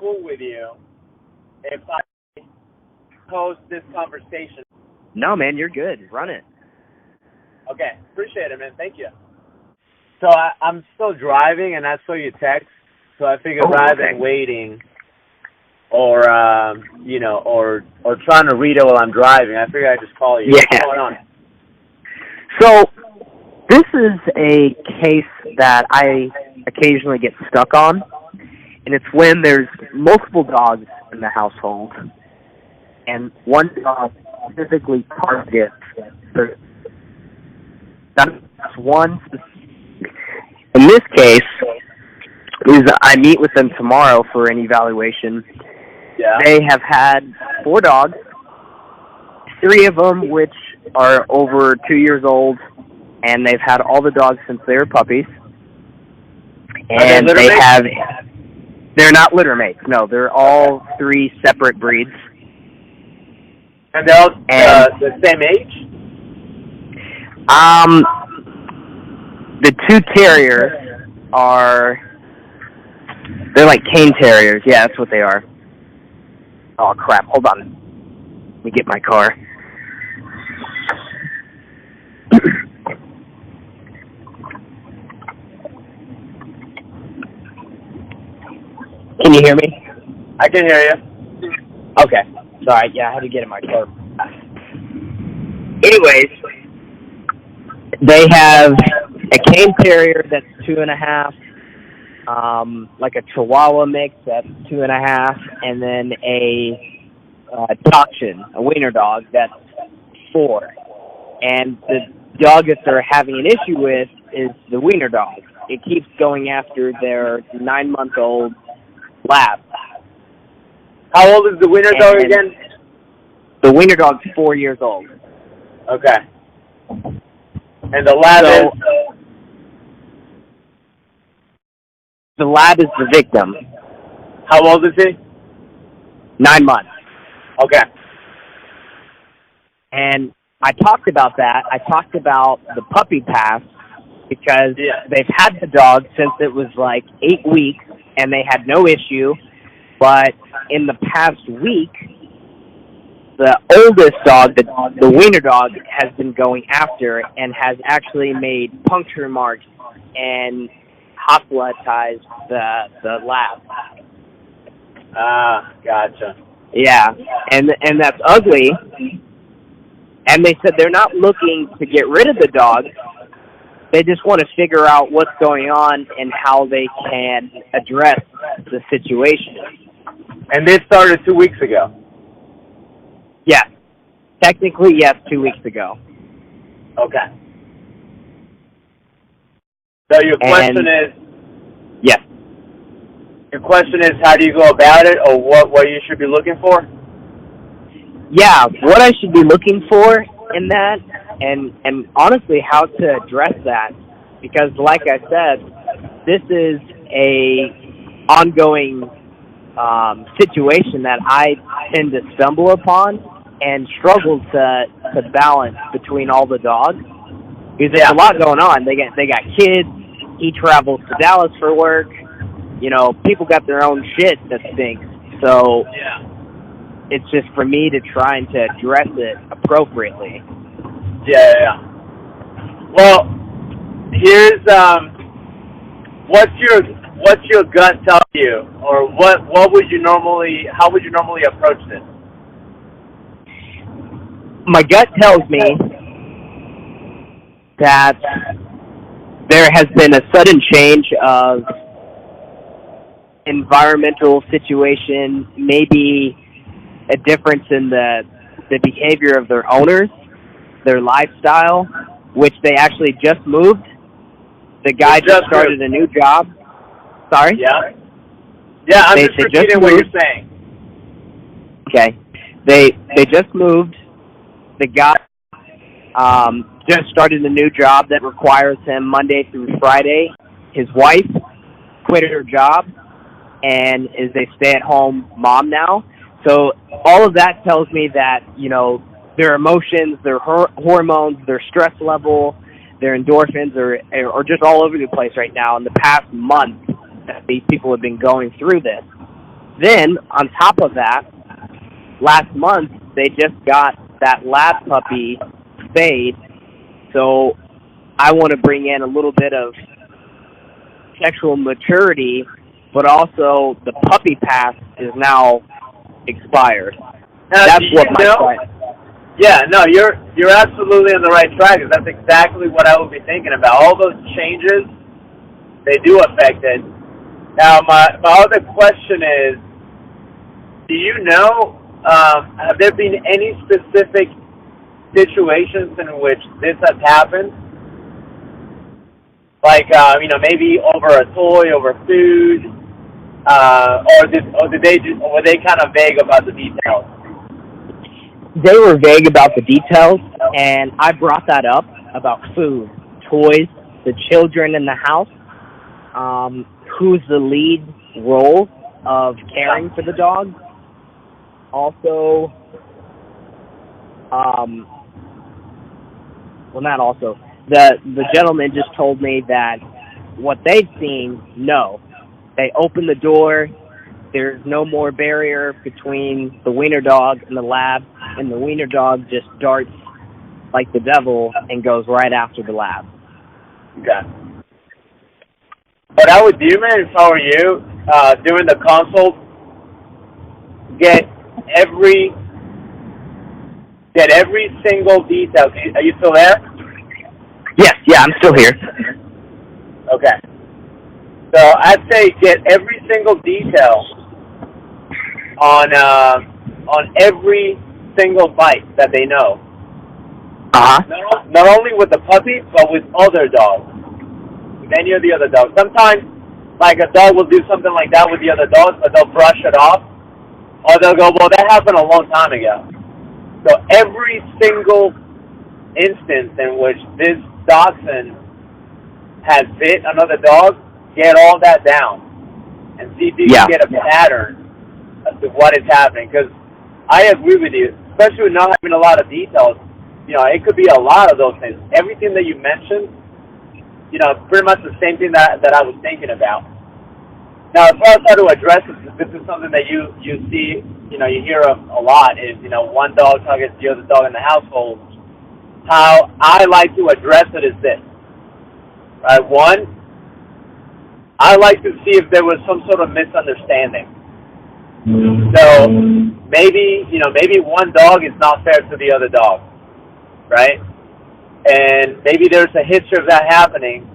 cool with you if I post this conversation? No, man, you're good. Run it. Okay, appreciate it, man. Thank you. So I'm still driving, and I saw you text, so I figured rather than waiting or or trying to read it while I'm driving, I figured I'd just call you. Yeah. What's going on? So this is a case that I occasionally get stuck on, and it's when there's multiple dogs in the household, and one dog specifically targets one specific. In this case, I meet with them tomorrow for an evaluation. Yeah. They have had 4 dogs, 3 of them which are over 2 years old, and they've had all the dogs since they were puppies. And they're not litter mates. No, they're all 3 separate breeds. And they're all the same age? The 2 terriers they're like cane terriers. Yeah, that's what they are. Oh, crap. Hold on. Let me get my car. Can you hear me? I can hear you. Okay. Sorry. Yeah, I had to get in my car. Anyways, they have a cane terrier that's 2.5, like a Chihuahua mix that's 2.5, and then a Dachshund, a wiener dog that's 4. And the dog that they're having an issue with is the wiener dog. It keeps going after their 9-month-old lab. How old is the wiener dog again? The wiener dog's 4 years old. Okay. And the lab is? The lab is the victim. How old is he? 9 months. Okay. And I talked about that. I talked about the puppy pass because they've had the dog since it was like 8 weeks, and they had no issue. But in the past week, the oldest dog, the wiener dog, has been going after and has actually made puncture marks and hospitalized the lab. Ah, gotcha. Yeah, and that's ugly. And they said they're not looking to get rid of the dog. They just want to figure out what's going on and how they can address the situation. And this started 2 weeks ago? Yes. Technically, yes, 2 weeks ago. Okay. So your question is? Yes. Your question is, how do you go about it, or what you should be looking for? Yeah, what I should be looking for in that, and honestly, how to address that, because like I said, this is a ongoing situation that I tend to stumble upon and struggle to balance between all the dogs, because there's a lot going on. They got kids. He travels to Dallas for work. You know, people got their own shit that stinks. So it's just for me to try and to address it appropriately. Yeah. Well, here's what's your gut tell you, or how would you normally approach this? My gut tells me that there has been a sudden change of environmental situation, maybe a difference in the behavior of their owners, their lifestyle, which they actually just moved. The guy just started a new job. Sorry? Yeah, I'm just repeating what you're saying. Okay. They just moved. The guy just started a new job that requires him Monday through Friday. His wife quit her job and is a stay-at-home mom now. So all of that tells me that, you know, their emotions, their hormones, their stress level, their endorphins are just all over the place right now in the past month that these people have been going through this. Then, on top of that, last month, they just got that lab puppy spayed, so I want to bring in a little bit of sexual maturity, but also the puppy pass is now expired. Now, That's what my plan. Yeah, no, you're absolutely on the right track. That's exactly what I would be thinking about. All those changes, they do affect it. Now, my other question is, do you know, have there been any specific situations in which this has happened? Like, maybe over a toy, over food, or were they kind of vague about the details? They were vague about the details, and I brought that up about food, toys, the children in the house, who's the lead role of caring for the dog. Also, not also. The gentleman just told me that what they've seen, no. They open the door, there's no more barrier between the wiener dog and the lab, and the wiener dog just darts like the devil and goes right after the lab. Okay. What I would do, man, if I were you, during the consult, get every single detail. Are you still there? Yes, yeah, I'm still here. Okay. So I'd say get every single detail on every single bite that they know. Not only with the puppy, but with other dogs, with any of the other dogs. Sometimes, like a dog will do something like that with the other dogs, but they'll brush it off, or they'll go, "Well, that happened a long time ago." So every single instance in which this dachshund has bit another dog, get all that down and see if you can get a pattern as to what is happening. Because I agree with you, especially with not having a lot of details. It could be a lot of those things. Everything that you mentioned, pretty much the same thing that I was thinking about. Now, as far as how to address this is something that you see, you hear a lot is, one dog targets the other dog in the household. How I like to address it is this. Right? One, I like to see if there was some sort of misunderstanding. So maybe one dog is not fair to the other dog, right? And maybe there's a history of that happening,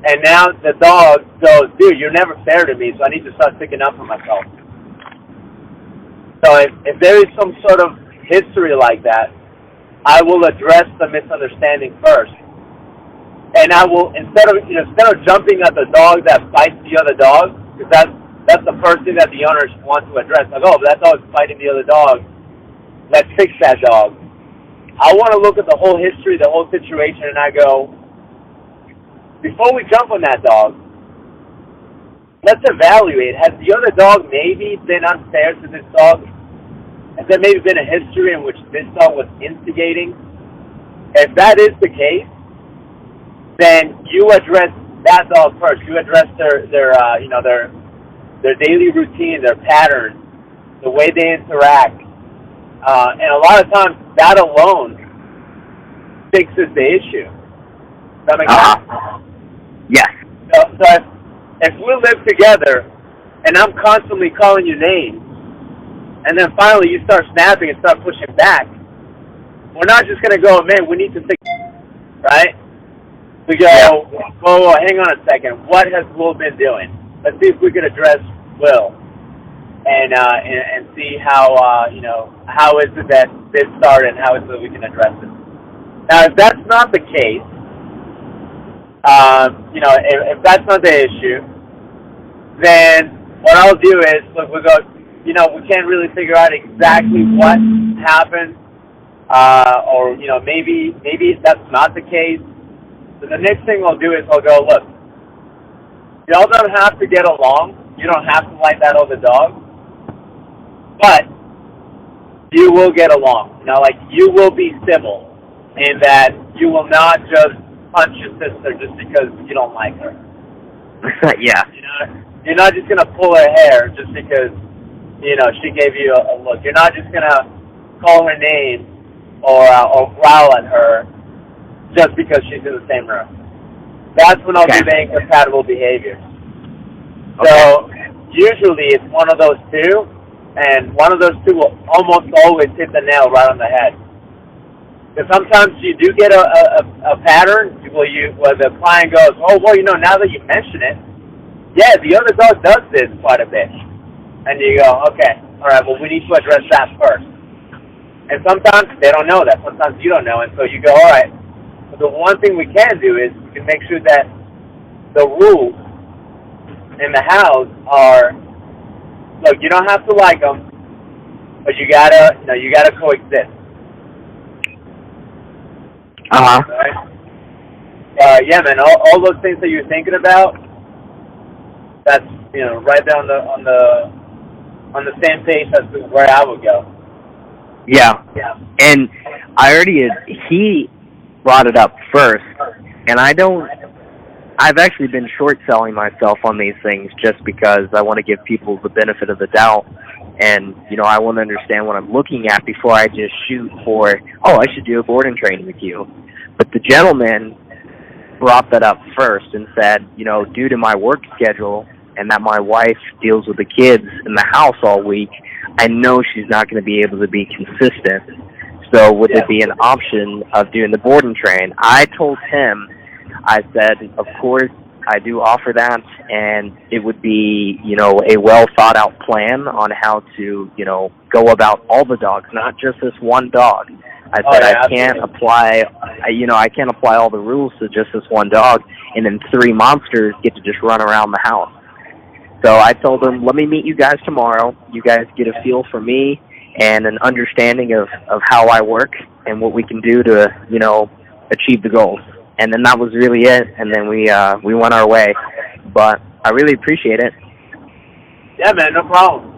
and now the dog goes, "Dude, you're never fair to me, so I need to start sticking up for myself." So if there is some sort of history like that, I will address the misunderstanding first. And I will, instead of jumping at the dog that bites the other dog, because that's the first thing that the owners want to address. Like, oh, that dog's biting the other dog. Let's fix that dog. I want to look at the whole history, the whole situation, and I go, before we jump on that dog, let's evaluate. Has the other dog maybe been unfair to this dog? Has there maybe been a history in which this dog was instigating? If that is the case, then you address that dog first. You address their daily routine, their patterns, the way they interact, and a lot of times that alone fixes the issue. Does that make sense? Yes. So if we live together and I'm constantly calling you names, and then finally you start snapping and start pushing back, we're not just going to go, "Man, we need to fix it," right? We go, whoa, hang on a second. What has Will been doing? Let's see if we can address Will, and see how how is it that this started and how is it that we can address it. Now, if that's not the case, if that's not the issue, then what I'll do is, look, we'll go, we can't really figure out exactly what happened, or maybe that's not the case. So the next thing I'll do is I'll go, look, y'all don't have to get along. You don't have to like that other dog, but you will get along. You will be civil in that you will not just punch your sister just because you don't like her. Yeah. You're not just going to pull her hair just because she gave you a look. You're not just gonna call her name or growl at her just because she's in the same room. That's when I'll do the incompatible behavior. So usually it's one of those two, and one of those two will almost always hit the nail right on the head. Because sometimes you do get a pattern where the client goes, oh, well, now that you mention it, yeah, the other dog does this quite a bit. And you go, okay, all right, well, we need to address that first. And sometimes they don't know that. Sometimes you don't know. And so you go, all right, but the one thing we can do is we can make sure that the rules in the house are, look, you don't have to like them, but you gotta coexist. Right? Yeah, man. All those things that you're thinking about, that's right there on the same page as to where I would go. Yeah. And he brought it up first, and I've actually been short selling myself on these things just because I want to give people the benefit of the doubt. And, I want to understand what I'm looking at before I just shoot for, I should do a board and train with you. But the gentleman brought that up first and said, due to my work schedule and that my wife deals with the kids in the house all week, I know she's not going to be able to be consistent. So would there be an option of doing the board and train? I told him, I said, of course, I do offer that, and it would be, a well-thought-out plan on how to, go about all the dogs, not just this one dog. I said I can't apply, I can't apply all the rules to just this one dog, and then 3 monsters get to just run around the house. So I told them, let me meet you guys tomorrow. You guys get a feel for me and an understanding of how I work and what we can do to, achieve the goals. And then that was really it, and then we went our way. But I really appreciate it. Yeah, man, no problem.